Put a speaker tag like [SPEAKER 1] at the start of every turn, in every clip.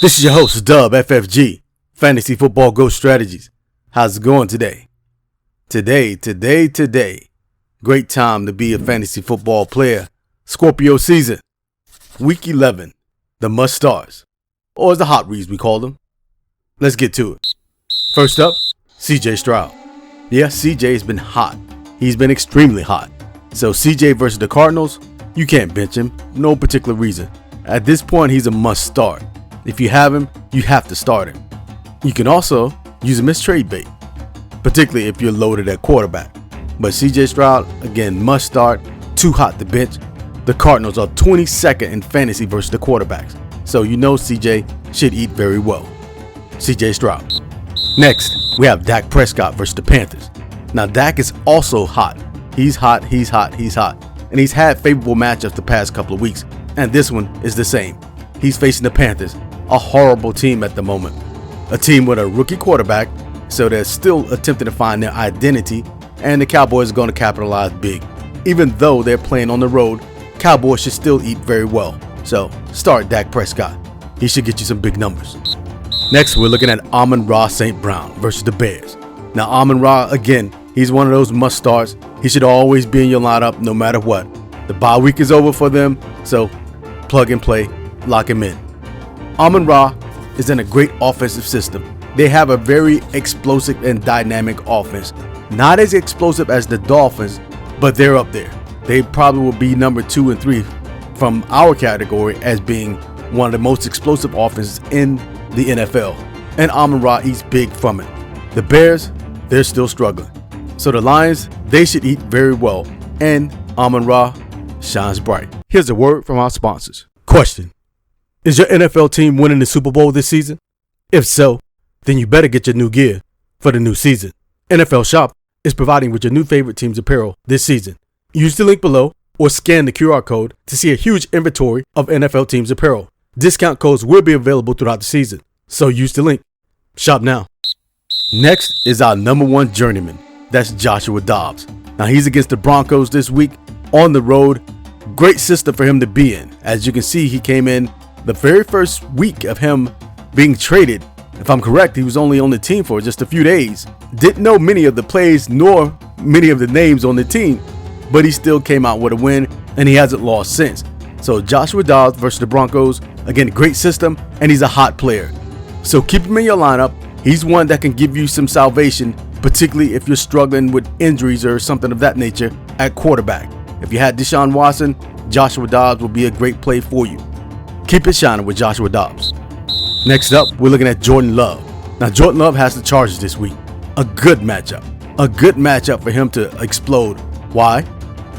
[SPEAKER 1] This is your host, Dub FFG, Fantasy Football Ghost Strategies. How's it going today? Today. Great time to be a fantasy football player. Scorpio season. Week 11. The must-starts. Or as the hot reads we call them. Let's get to it. First up, CJ Stroud. Yeah, CJ has been hot. He's been extremely hot. So CJ versus the Cardinals, you can't bench him. No particular reason. At this point, he's a must-start. If you have him, you have to start him. You can also use him as trade bait, particularly if you're loaded at quarterback. But CJ Stroud, again, must start, too hot to bench. The Cardinals are 22nd in fantasy versus the quarterbacks, so you know CJ should eat very well. CJ Stroud. Next, we have Dak Prescott versus the Panthers. Now, Dak is also hot. He's hot. And he's had favorable matchups the past couple of weeks, and this one is the same. He's facing the Panthers, a horrible team at the moment. A team with a rookie quarterback, so they're still attempting to find their identity, and the Cowboys are going to capitalize big. Even though they're playing on the road, Cowboys should still eat very well. So start Dak Prescott. He should get you some big numbers. Next, we're looking at Amon-Ra St. Brown versus the Bears. Now, Amon-Ra, again, he's one of those must-starts. He should always be in your lineup no matter what. The bye week is over for them, so plug and play, lock him in. Amon-Ra is in a great offensive system. They have a very explosive and dynamic offense. Not as explosive as the Dolphins, but they're up there. They probably will be number 2 and 3 from our category as being one of the most explosive offenses in the NFL. And Amon-Ra eats big from it. The Bears, they're still struggling. So the Lions, they should eat very well. And Amon-Ra shines bright. Here's a word from our sponsors. Question. Is your NFL team winning the Super Bowl this season? If so, then you better get your new gear for the new season. NFL Shop is providing with your new favorite team's apparel this season. Use the link below or scan the QR code to see a huge inventory of NFL teams' apparel. Discount codes will be available throughout the season, so use the link. Shop now. Next is our number one journeyman. That's Joshua Dobbs. Now he's against the Broncos this week on the road. Great system for him to be in. As you can see, he came in the very first week of him being traded. If I'm correct, he was only on the team for just a few days. Didn't know many of the plays nor many of the names on the team, but he still came out with a win, and he hasn't lost since. So Joshua Dobbs versus the Broncos, again, great system, and he's a hot player. So keep him in your lineup. He's one that can give you some salvation, particularly if you're struggling with injuries or something of that nature at quarterback. If you had Deshaun Watson, Joshua Dobbs will be a great play for you. Keep it shining with Joshua Dobbs. Next up, we're looking at Jordan Love. Now, Jordan Love has the Chargers this week. A good matchup. A good matchup for him to explode. Why?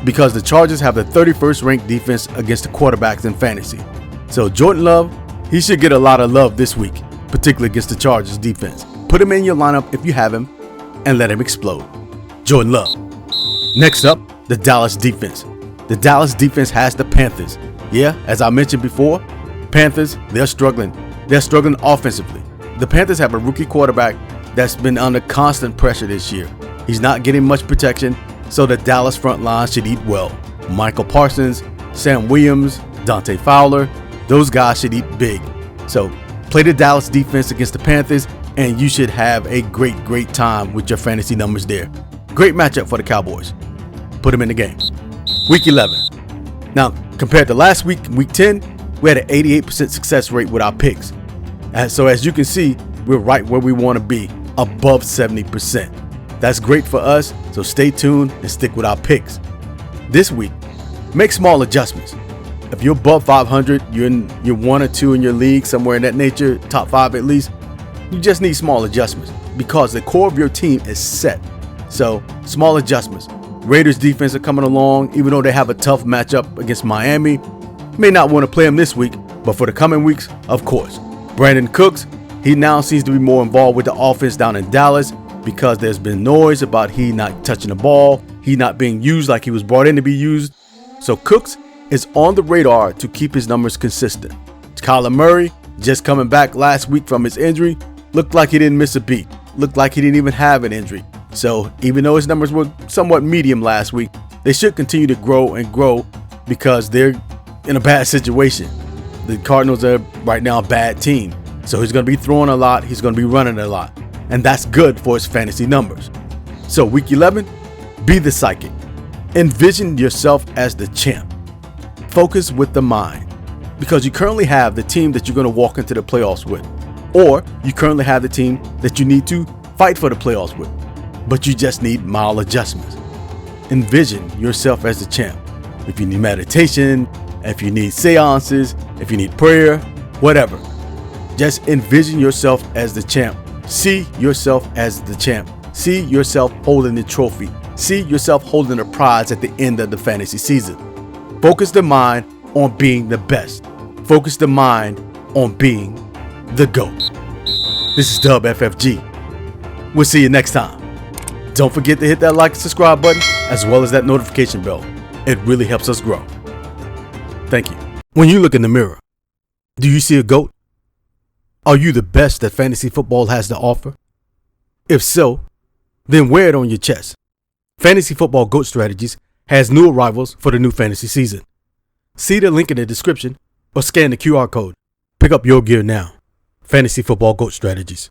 [SPEAKER 1] Because the Chargers have the 31st ranked defense against the quarterbacks in fantasy. So Jordan Love, he should get a lot of love this week, particularly against the Chargers defense. Put him in your lineup if you have him and let him explode. Jordan Love. Next up, the Dallas defense. The Dallas defense has the Panthers. Yeah, as I mentioned before, Panthers, they're struggling. They're struggling offensively. The Panthers have a rookie quarterback that's been under constant pressure this year. He's not getting much protection, so the Dallas front line should eat well. Michael Parsons, Sam Williams, Dante Fowler, those guys should eat big. So play the Dallas defense against the Panthers, and you should have a great time with your fantasy numbers there. Great matchup for the Cowboys. Put them in the game. Week 11. Now, compared to last week, week 10, we had an 88% success rate with our picks. And so as you can see, we're right where we want to be, above 70%. That's great for us, so stay tuned and stick with our picks. This week, make small adjustments. If you're above 500, you're 1 or 2 in your league, somewhere in that nature, top 5 at least, you just need small adjustments because the core of your team is set. So small adjustments. Raiders defense are coming along, even though they have a tough matchup against Miami. May not want to play him this week, but for the coming weeks, of course. Brandon Cooks, he now seems to be more involved with the offense down in Dallas because there's been noise about he not touching the ball, he not being used like he was brought in to be used. So Cooks is on the radar to keep his numbers consistent. Kyler Murray, just coming back last week from his injury, looked like he didn't miss a beat. Looked like he didn't even have an injury. So even though his numbers were somewhat medium last week, they should continue to grow and grow because they're in a bad situation. The Cardinals are right now a bad team. So he's going to be throwing a lot. He's going to be running a lot. And that's good for his fantasy numbers. So week 11, be the psychic. Envision yourself as the champ. Focus with the mind. Because you currently have the team that you're going to walk into the playoffs with. Or you currently have the team that you need to fight for the playoffs with. But you just need mild adjustments. Envision yourself as the champ. If you need meditation, if you need seances, if you need prayer, whatever. Just envision yourself as the champ. See yourself as the champ. See yourself holding the trophy. See yourself holding the prize at the end of the fantasy season. Focus the mind on being the best. Focus the mind on being the GOAT. This is Dub FFG. We'll see you next time. Don't forget to hit that like and subscribe button as well as that notification bell. It really helps us grow. Thank you. When you look in the mirror, do you see a GOAT? Are you the best that fantasy football has to offer? If so, then wear it on your chest. Fantasy Football GOAT Strategies has new arrivals for the new fantasy season. See the link in the description or scan the QR code. Pick up your gear now. Fantasy Football GOAT Strategies.